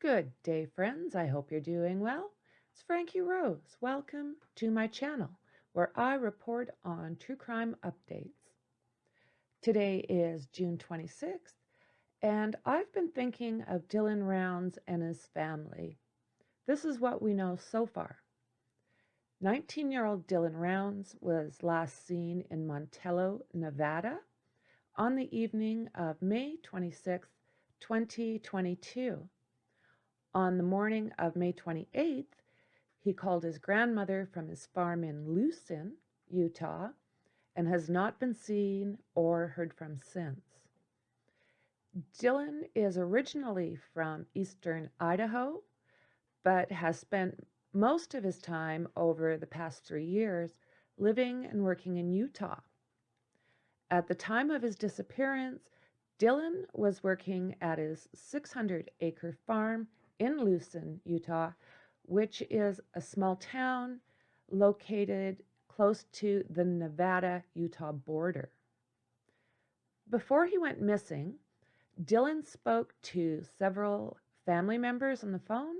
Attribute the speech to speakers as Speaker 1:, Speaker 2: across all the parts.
Speaker 1: Good day, friends. I hope you're doing well. It's Frankie Rose. Welcome to my channel where I report on true crime updates. Today is June 26th, and I've been thinking of Dylan Rounds and his family. This is what we know so far. 19-year-old Dylan Rounds was last seen in Montello, Nevada on the evening of May 26, 2022. On the morning of May 28th, he called his grandmother from his farm in Lucin, Utah, and has not been seen or heard from since. Dylan is originally from eastern Idaho, but has spent most of his time over the past 3 years living and working in Utah. At the time of his disappearance, Dylan was working at his 600-acre farm in Lucin, Utah, which is a small town located close to the Nevada-Utah border. Before he went missing, Dylan spoke to several family members on the phone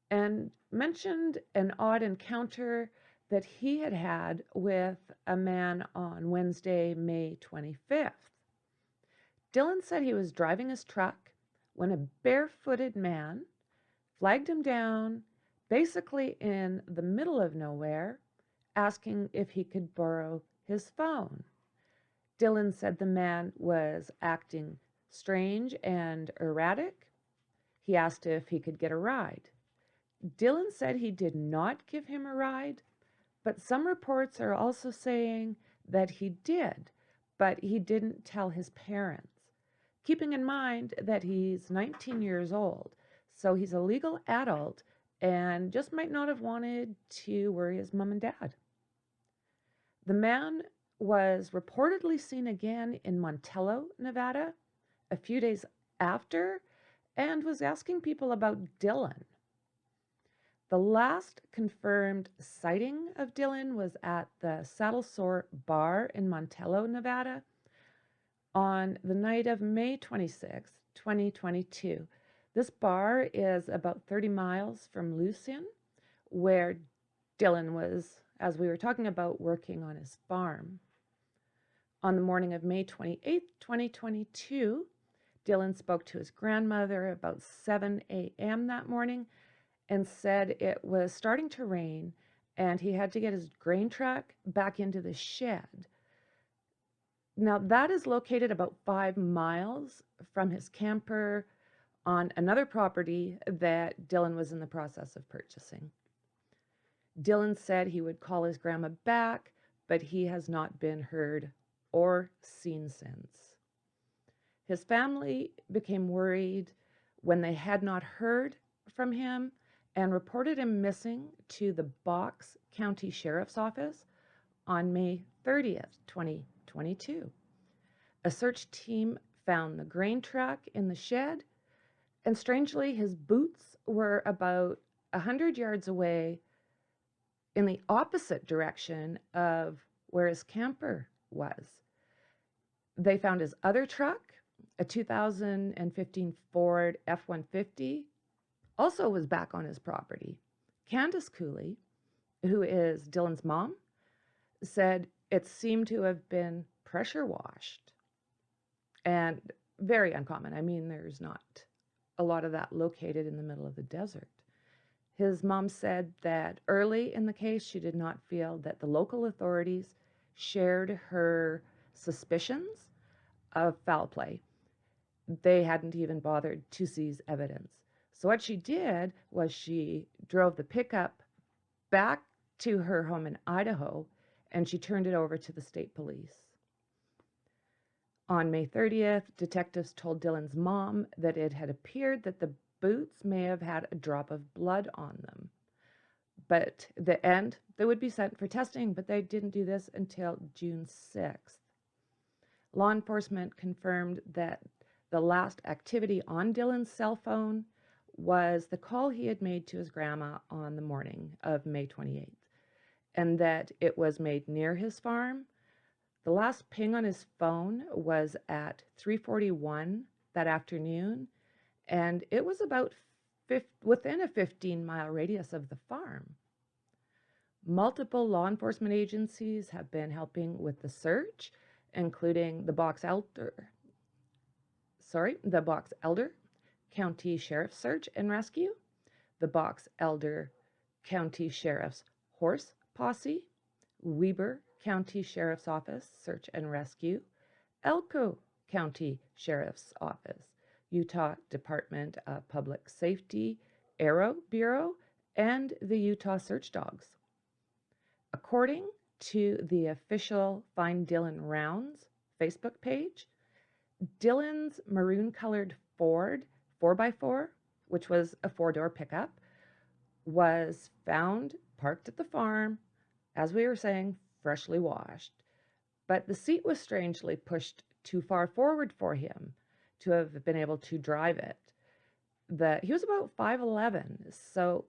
Speaker 1: and mentioned an odd encounter that he had had with a man on Wednesday, May 25th. Dylan said he was driving his truck when a barefooted man flagged him down, basically in the middle of nowhere, asking if he could borrow his phone. Dylan said the man was acting strange and erratic. He asked if he could get a ride. Dylan said he did not give him a ride, but some reports are also saying that he did, but he didn't tell his parents, keeping in mind that he's 19 years old. So he's a legal adult and just might not have wanted to worry his mom and dad. The man was reportedly seen again in Montello, Nevada, a few days after, and was asking people about Dylan. The last confirmed sighting of Dylan was at the Saddle Sore Bar in Montello, Nevada, on the night of May 26, 2022. This bar is about 30 miles from Lucin, where Dylan was, as we were talking about, working on his farm. On the morning of May 28, 2022, Dylan spoke to his grandmother about 7 a.m. that morning and said it was starting to rain and he had to get his grain truck back into the shed. Now, that is located about 5 miles from his camper on another property that Dylan was in the process of purchasing. Dylan said he would call his grandma back, but he has not been heard or seen since. His family became worried when they had not heard from him and reported him missing to the Box County Sheriff's Office on May 30th, 2022. A search team found the grain truck in the shed, and strangely, his boots were about 100 yards away in the opposite direction of where his camper was. They found his other truck, a 2015 Ford F-150, also was back on his property. Candace Cooley, who is Dylan's mom, said it seemed to have been pressure washed and very uncommon. I mean, there's not a lot of that located in the middle of the desert. His mom said that early in the case, she did not feel that the local authorities shared her suspicions of foul play. They hadn't even bothered to seize evidence. So what she did was she drove the pickup back to her home in Idaho and she turned it over to the state police. On May 30th, detectives told Dylan's mom that it had appeared that the boots may have had a drop of blood on them. But they would be sent for testing, but they didn't do this until June 6th. Law enforcement confirmed that the last activity on Dylan's cell phone was the call he had made to his grandma on the morning of May 28th, and that it was made near his farm. The last ping on his phone was at 3:41 that afternoon, and it was about within a 15-mile radius of the farm. Multiple law enforcement agencies have been helping with the search, including the Box Elder County Sheriff's Search and Rescue, the Box Elder County Sheriff's Horse Posse, Weber County Sheriff's Office Search and Rescue, Elko County Sheriff's Office, Utah Department of Public Safety, Aero Bureau, and the Utah Search Dogs. According to the official Find Dylan Rounds Facebook page, Dylan's maroon-colored Ford 4x4, which was a four-door pickup, was found parked at the farm, as we were saying, freshly washed. But the seat was strangely pushed too far forward for him to have been able to drive it. He was about 5'11", so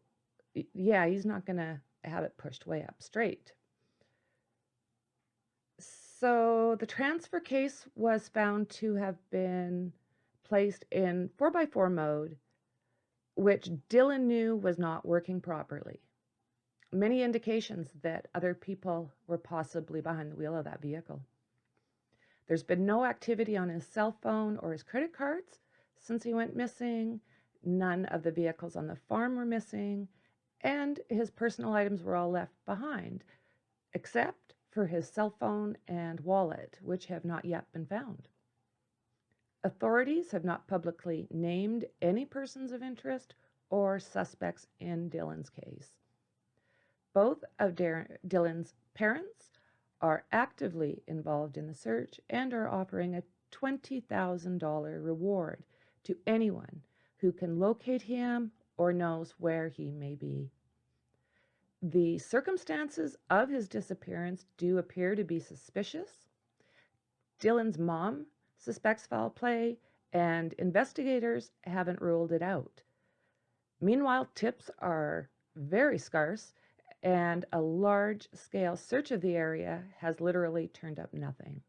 Speaker 1: yeah, he's not going to have it pushed way up straight. So the transfer case was found to have been placed in 4x4 mode, which Dylan knew was not working properly. Many indications that other people were possibly behind the wheel of that vehicle. There's been no activity on his cell phone or his credit cards since he went missing. None of the vehicles on the farm were missing, and his personal items were all left behind, except for his cell phone and wallet, which have not yet been found. Authorities have not publicly named any persons of interest or suspects in Dylan's case. Both of Dylan's parents are actively involved in the search and are offering a $20,000 reward to anyone who can locate him or knows where he may be. The circumstances of his disappearance do appear to be suspicious. Dylan's mom suspects foul play, and investigators haven't ruled it out. Meanwhile, tips are very scarce, and a large-scale search of the area has literally turned up nothing.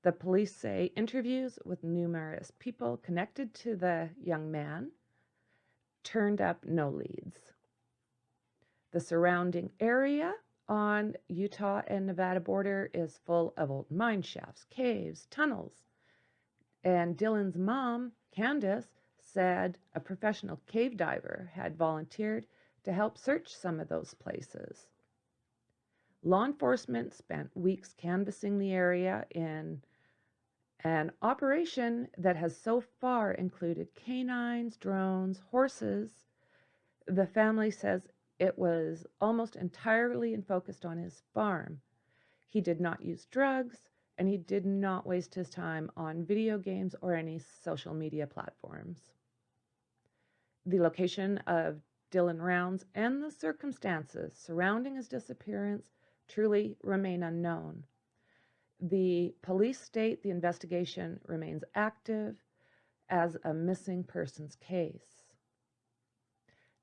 Speaker 1: The police say interviews with numerous people connected to the young man turned up no leads. The surrounding area on Utah and Nevada border is full of old mine shafts, caves, tunnels. And Dylan's mom, Candace, said a professional cave diver had volunteered to help search some of those places. Law enforcement spent weeks canvassing the area in an operation that has so far included canines, drones, horses. The family says it was almost entirely focused on his farm. He did not use drugs, and he did not waste his time on video games or any social media platforms. The location of Dylan Rounds and the circumstances surrounding his disappearance truly remain unknown. The police state the investigation remains active as a missing persons case.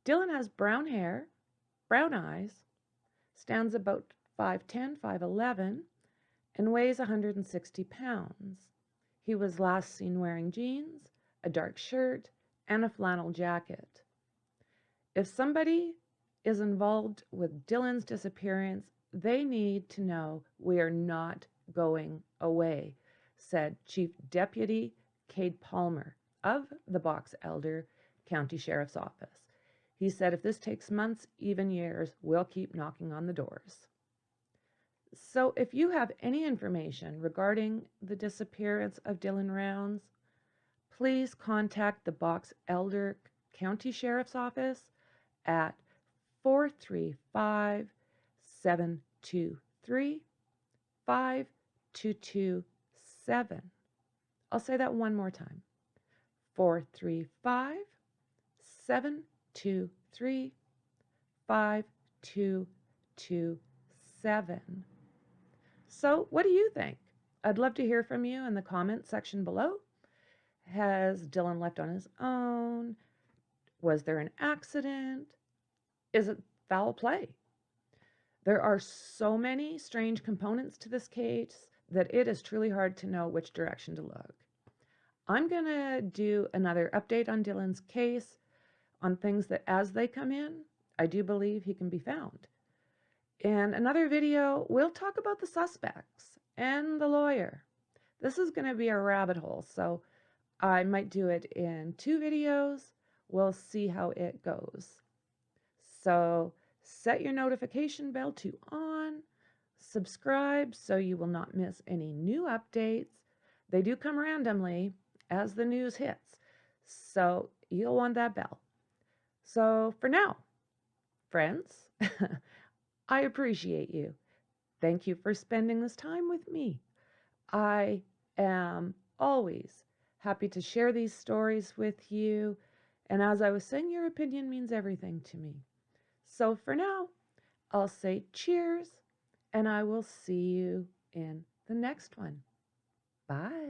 Speaker 1: Dylan has brown hair, brown eyes, stands about 5'10", 5'11", and weighs 160 pounds. He was last seen wearing jeans, a dark shirt, and a flannel jacket. If somebody is involved with Dylan's disappearance, they need to know we are not going away, said Chief Deputy Cade Palmer of the Box Elder County Sheriff's Office. He said, if this takes months, even years, we'll keep knocking on the doors. So if you have any information regarding the disappearance of Dylan Rounds, please contact the Box Elder County Sheriff's Office at 435-723-5227. I'll say that one more time. 435-723-5227. So what do you think? I'd love to hear from you in the comment section below. Has Dylan left on his own? Was there an accident? Is it foul play? There are so many strange components to this case that it is truly hard to know which direction to look. I'm going to do another update on Dylan's case on things that as they come in, I do believe he can be found. In another video, we'll talk about the suspects and the lawyer. This is going to be a rabbit hole, so I might do it in 2 videos. We'll see how it goes. So set your notification bell to on, subscribe so you will not miss any new updates. They do come randomly as the news hits, so you'll want that bell. So for now, friends, I appreciate you. Thank you for spending this time with me. I am always happy to share these stories with you. And as I was saying, your opinion means everything to me. So for now, I'll say cheers, and I will see you in the next one. Bye.